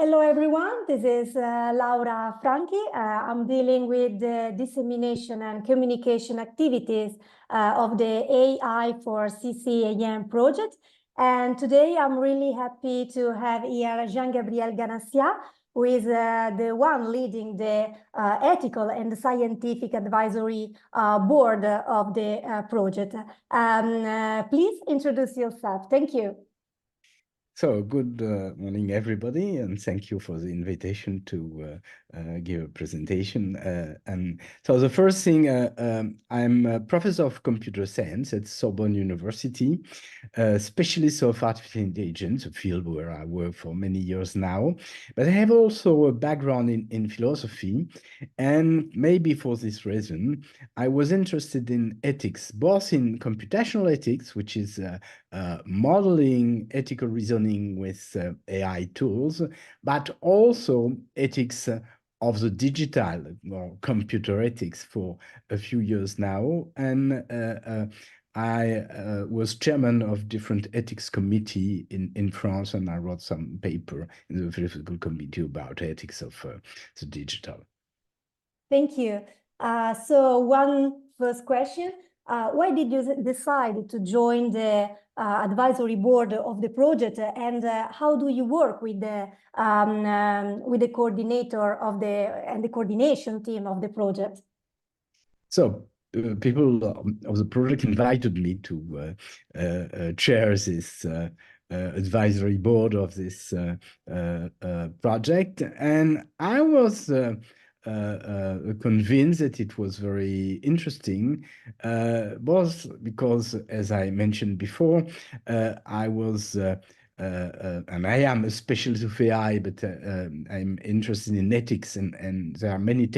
Hello, everyone. This is Laura Franchi. I'm dealing with the dissemination and communication activities of the AI4CCAM project. And today I'm really happy to have here Jean-Gabriel Ganascia, who is the one leading the ethical and scientific advisory board of the project. Please introduce yourself. Thank you. So good morning, everybody, and thank you for the invitation to give a presentation. And so the first thing, I'm a professor of computer science at Sorbonne University, specialist of artificial intelligence, a field where I work for many years now. But I have also a background in philosophy, and maybe for this reason, I was interested in ethics, both in computational ethics, which is modeling ethical reasoning with AI tools, but also ethics of the digital or computer ethics for a few years now. And I was chairman of different ethics committee in France, and I wrote some paper in the philosophical committee about ethics of the digital. Thank you. So one first question. Why did you decide to join the advisory board of the project, and how do you work with the coordinator of the coordination team of the project? So people of the project invited me to chair this advisory board of this project, and I was convinced that it was very interesting, both because, as I mentioned before, I was and I am a specialist of AI, but I'm interested in ethics, and there are many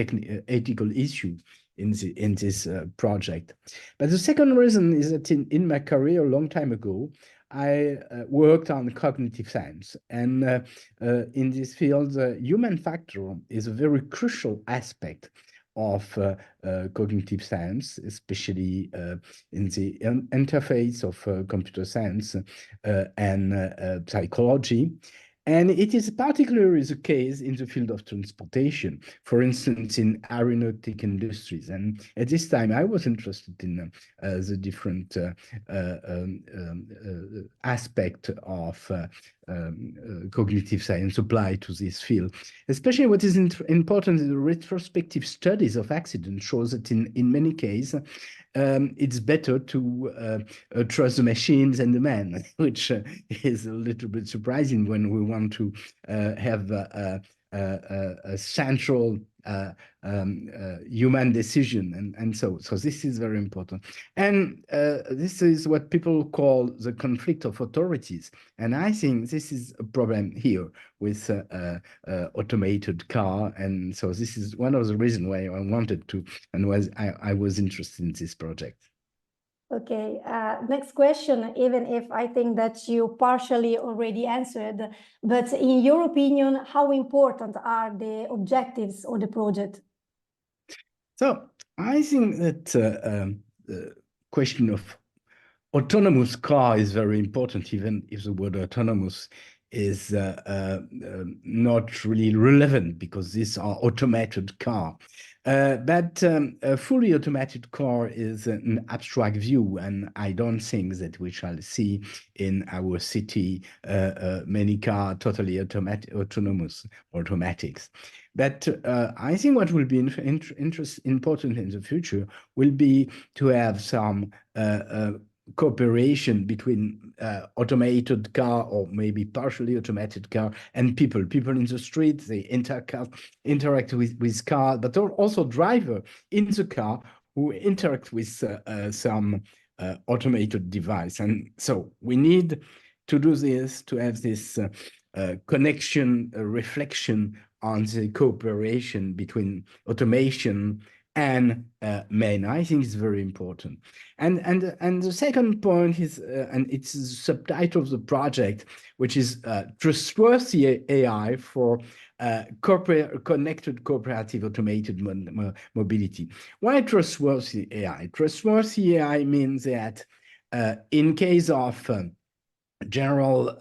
ethical issues in this project. But the second reason is that in my career a long time ago, I worked on cognitive science, and in this field, human factor is a very crucial aspect of cognitive science, especially in the interface of computer science and psychology. And it is particularly the case in the field of transportation, for instance, in aeronautic industries. And at this time, I was interested in the different aspect of cognitive science applied to this field. Especially what is important is the retrospective studies of accidents shows that in many cases, it's better to trust the machines and the man, which is a little bit surprising when we want to have a central human decision, and so this is very important. And this is what people call the conflict of authorities, and I think this is a problem here with automated car, and so this is one of the reasons why I wanted to, and I was interested in this project. Okay, next question, even if I think that you partially already answered, but in your opinion, how important are the objectives of the project? So I think that the question of autonomous car is very important, even if the word autonomous is not really relevant because these are automated car. But a fully automated car is an abstract view, and I don't think that we shall see in our city many cars totally autonomous, automatics. But I think what will be important in the future will be to have some cooperation between automated car or maybe partially automated car and people in the street. They interact with car, but also driver in the car who interact with some automated device. And so we need to do this, to have this connection, reflection on the cooperation between automation and men. I think it's very important. And the second point is, and it's the subtitle of the project, which is trustworthy AI for connected, cooperative, automated mobility. Why trustworthy AI? Trustworthy AI means that in case of general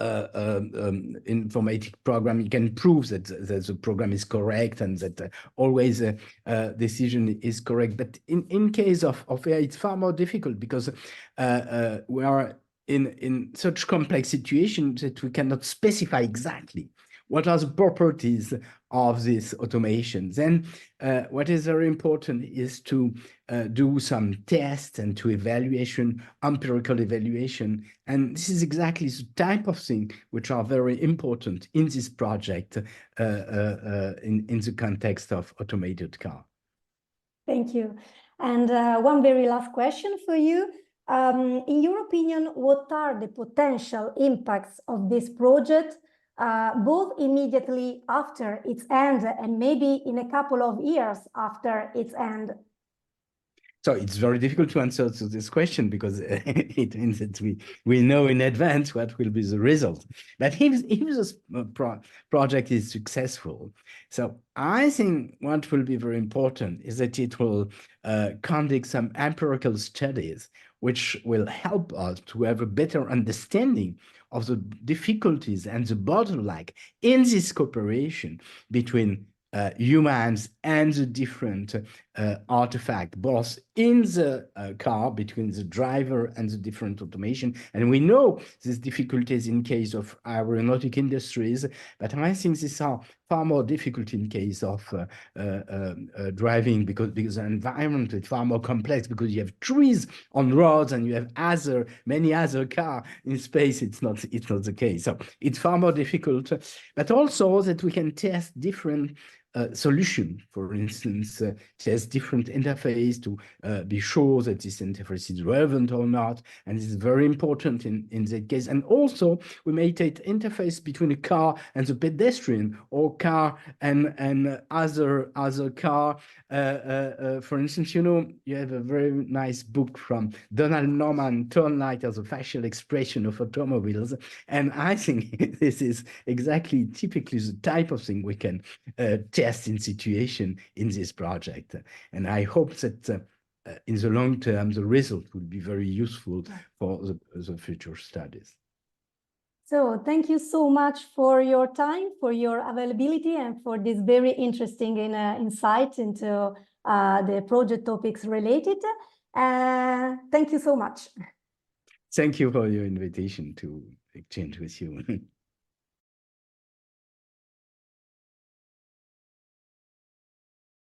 informatic program, you can prove that the program is correct and that always a decision is correct. But in case of AI, it's far more difficult because we are in such complex situations that we cannot specify exactly what are the properties of this automation. Then what is very important is to do some tests and to empirical evaluation. And this is exactly the type of thing which are very important in this project in the context of automated car. Thank you. And one very last question for you. In your opinion, what are the potential impacts of this project, both immediately after its end and maybe in a couple of years after its end? So it's very difficult to answer to this question because it means that we know in advance what will be the result. But if this project is successful, so I think what will be very important is that it will conduct some empirical studies which will help us to have a better understanding of the difficulties and the bottleneck in this cooperation between humans and the different artifact, both in the car between the driver and the different automation. And we know these difficulties in case of aeronautic industries, but I think these are far more difficult in case of driving because the environment is far more complex because you have trees on roads and you have many other cars in space. It's not the case. So it's far more difficult, but also that we can test different solution, for instance, test different interface to be sure that this interface is relevant or not, and this is very important in that case. And also, we may take interface between a car and the pedestrian, or car and other car. For instance, you have a very nice book from Donald Norman, Turn Light as a Facial Expression of Automobiles, and I think this is exactly typically the type of thing we can test in situation in this project. And I hope that in the long term, the result will be very useful for the future studies. So thank you so much for your time, for your availability, and for this very interesting insight into the project topics related. Thank you so much. Thank you for your invitation to exchange with you.